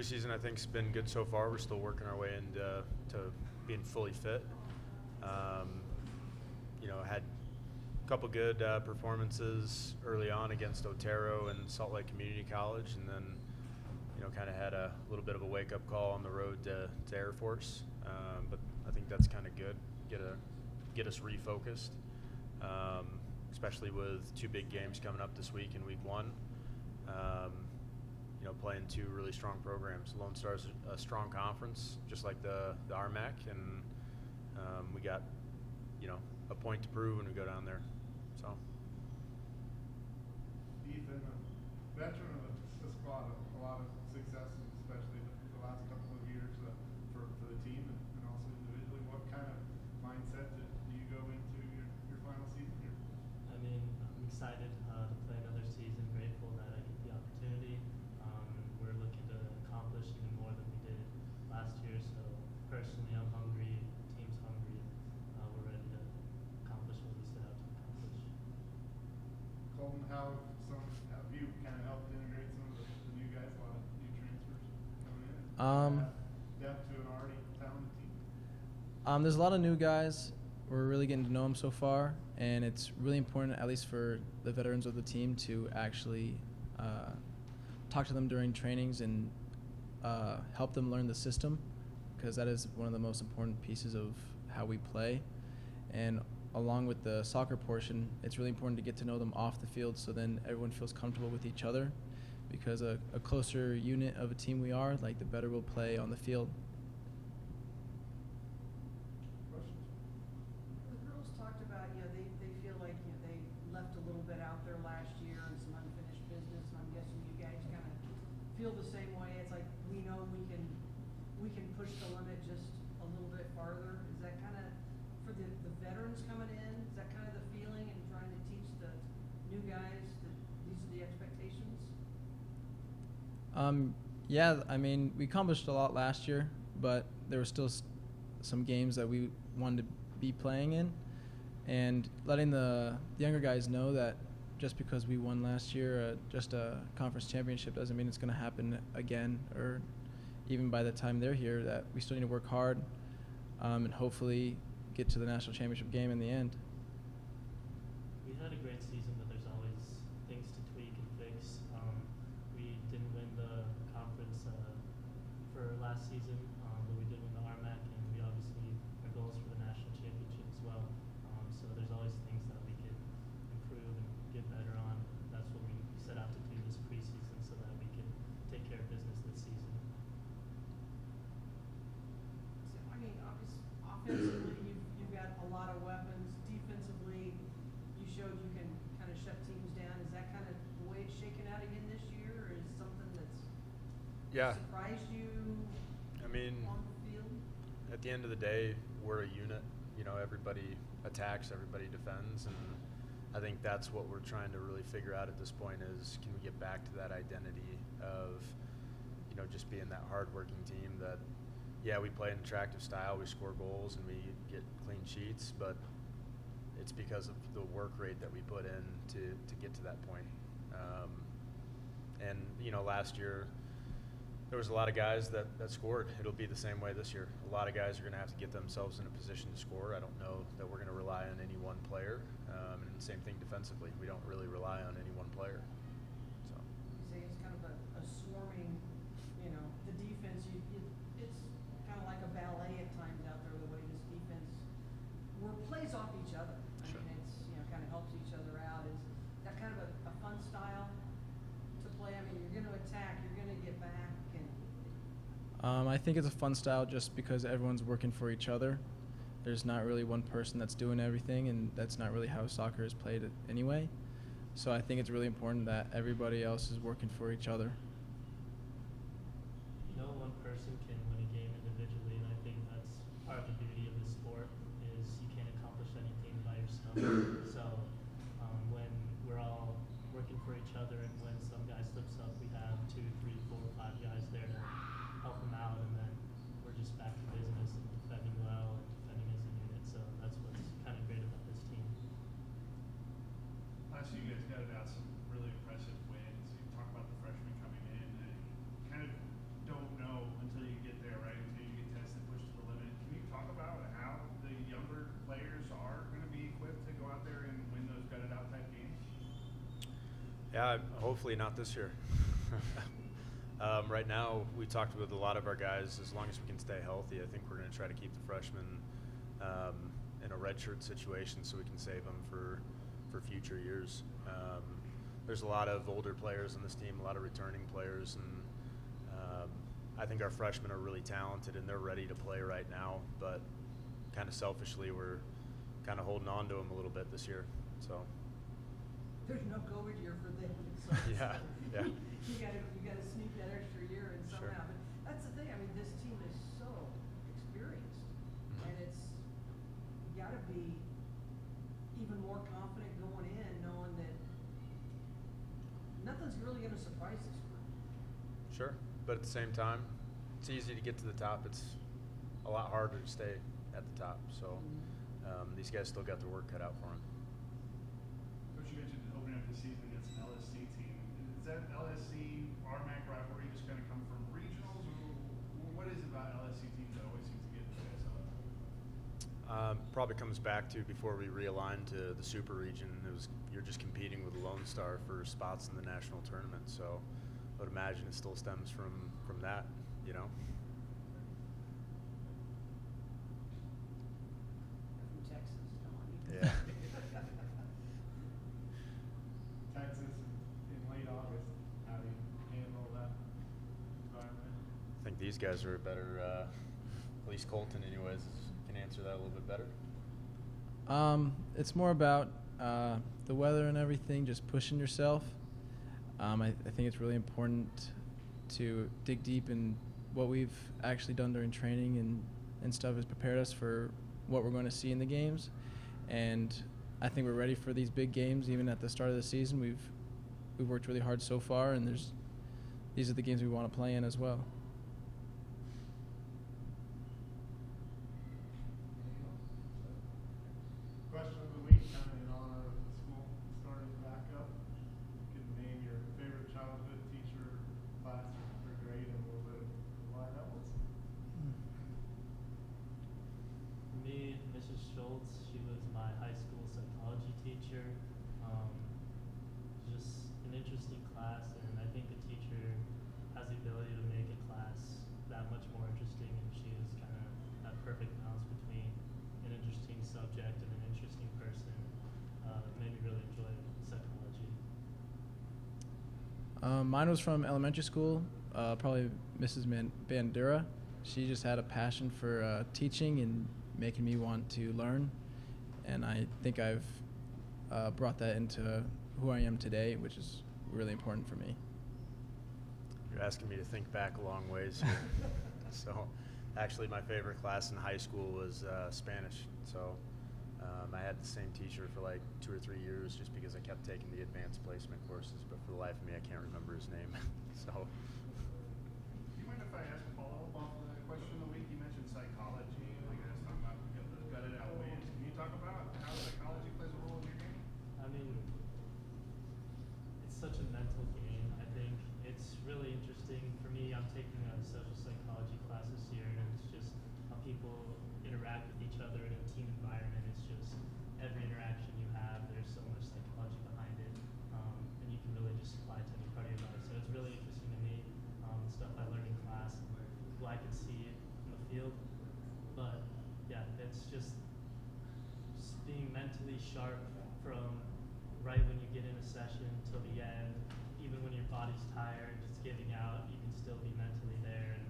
preseason I think has been good so far. We're still working our way into being fully fit. Had a couple good performances early on against Otero and Salt Lake Community College, and then kind of had a little bit of a wake-up call on the road to Air Force. But I think that's kind of good, get us refocused, especially with 2 big games coming up this week in week 1. Playing 2 really strong programs. Lone Star's a strong conference, just like the RMAC, and we got a point to prove when we go down there. So. Ethan, a veteran of the squad, a lot of success, especially the last couple of years for the team and also individually. What kind of mindset do you go into your final season here? I mean, I'm excited to play another season, grateful that I get the opportunity. We're looking to accomplish even more than we did last year, so personally I'm hungry, team's hungry, we're ready to accomplish what we set out to accomplish. Colton, how have you kind of helped integrate some of the new guys, a lot of new transfers coming in? Depth to an already talented team? There's a lot of new guys. We're really getting to know them so far, and it's really important, at least for the veterans of the team, to actually talk to them during trainings and help them learn the system, because that is one of the most important pieces of how we play. And along with the soccer portion, it's really important to get to know them off the field, so then everyone feels comfortable with each other, because a closer unit of a team we are, like, the better we'll play on the field. The girls talked about, they feel like they left a little bit out there last year and some unfinished business, and I'm guessing you guys kind of feel the same way. It's like, we know we can push the limit just a little bit farther. Is that kind of, for the veterans coming in, is that kind of the feeling, and trying to teach the new guys that these are the expectations? Yeah, I mean, we accomplished a lot last year, but there were still some games that we wanted to be playing in, and letting the younger guys know that just because we won last year just a conference championship doesn't mean it's going to happen again, or even by the time they're here, that we still need to work hard and hopefully get to the national championship game in the end. We had a great season, but there's always things to tweak and fix. We didn't win the conference for last season, but we did win the RMAC, and we obviously, our goals for the national championship as well. So there's always things that we can improve and get better on. That's what we set out to do this preseason, so that we can take care of business this season. So, I mean, offensively, you've got a lot of weapons. Defensively, you showed you can kind of shut teams down. Is that kind of the way it's shaken out again this year, or is something that's surprised you I mean, on the field? at the end of the day, we're a unit. Everybody attacks, everybody defends, and I think that's what we're trying to really figure out at this point is, can we get back to that identity of, just being that hard-working team that, we play an attractive style, we score goals, and we get clean sheets, but it's because of the work rate that we put in to get to that point. Last year, there was a lot of guys that scored. It'll be the same way this year. A lot of guys are going to have to get themselves in a position to score. I don't know that we're going to rely on any one player. And the same thing defensively. We don't really rely on any one player. So. You say it's kind of a swarming, the defense, it's kind of like a ballet at times out there, the way this defense plays off each other. I mean, it's, kind of helps each other out. Is that kind of a fun style to play? I mean, you're going to attack, you're going to get back. I think it's a fun style just because everyone's working for each other. There's not really one person that's doing everything, and that's not really how soccer is played anyway. So I think it's really important that everybody else is working for each other. One person can win a game individually, and I think that's part of the beauty of this sport, is you can't accomplish anything by yourself. So when we're all working for each other, and when some guy slips up, we have 2, 3, 4, 5 guys there to help him out, and then we're just back to business and defending well and defending as a unit. So that's what's kind of great about this team. Last year, you guys got some really impressive wins. You talk about the freshmen coming in, and kind of don't Yeah, hopefully not this year. Right now, we talked with a lot of our guys. As long as we can stay healthy, I think we're going to try to keep the freshmen in a redshirt situation so we can save them for future years. There's a lot of older players on this team, a lot of returning players, and I think our freshmen are really talented and they're ready to play right now. But kind of selfishly, we're kind of holding on to them a little bit this year. So. There's no COVID year for them. So Yeah. You gotta sneak that extra year in somehow. Sure. But that's the thing. I mean, this team is so experienced, and it's gotta be even more confident going in, knowing that nothing's really gonna surprise this group. Sure, but at the same time, it's easy to get to the top. It's a lot harder to stay at the top. So these guys still got their work cut out for them. Coach, you mentioned opening up the season against an LSC team. Is that LSC RMAC rivalry just going to come from regionals, or what is it about LSC teams that always seems to get you guys up? Probably comes back to before we realigned to the Super Region. You're just competing with Lone Star for spots in the national tournament. So I would imagine it still stems from that, you know. From Texas, come on. Yeah. Texas in late August, how do you handle that environment? I think these guys are better, at least Colton anyways, can answer that a little bit better. It's more about the weather and everything, just pushing yourself. I think it's really important to dig deep in what we've actually done during training and stuff has prepared us for what we're going to see in the games. And I think we're ready for these big games. Even at the start of the season, we've worked really hard so far, and these are the games we want to play in as well. Question of the week, kind of in honor of the school starting back up. You can name your favorite childhood teacher, class, or grade, and we'll line up with some. For me, Mrs. Schultz, she was my high school psychology teacher. Just an interesting class, and I think the teacher has the ability to make a class that much more interesting, and she was kind of that perfect balance between an interesting subject and an interesting person. Made me really enjoy psychology. Mine was from elementary school, probably Mrs. Bandura. She just had a passion for teaching and making me want to learn, and I think I've brought that into who I am today, which is really important for me. You're asking me to think back a long ways here. So actually my favorite class in high school was Spanish. So I had the same teacher for like 2 or 3 years just because I kept taking the advanced placement courses, but for the life of me I can't remember his name. So. Do you mind if I ask a follow-up on the question of the week? You mentioned psychology, like I was talking about the gutted out ways. Can you talk about how psychology plays a role in your game? I mean, it's such a mental game. I think it's really interesting. For me, I'm taking a social psychology class this year, and it's just how people interact with each other in a team environment. It's just every interaction you have, there's so much psychology behind it, and you can really just apply it to any part of your life. So it's really interesting to me, the stuff I learned in class and who I can see in the field. But yeah, it's just being mentally sharp from right when you get in a session till the end. Even when your body's tired, just giving out, you can still be mentally there and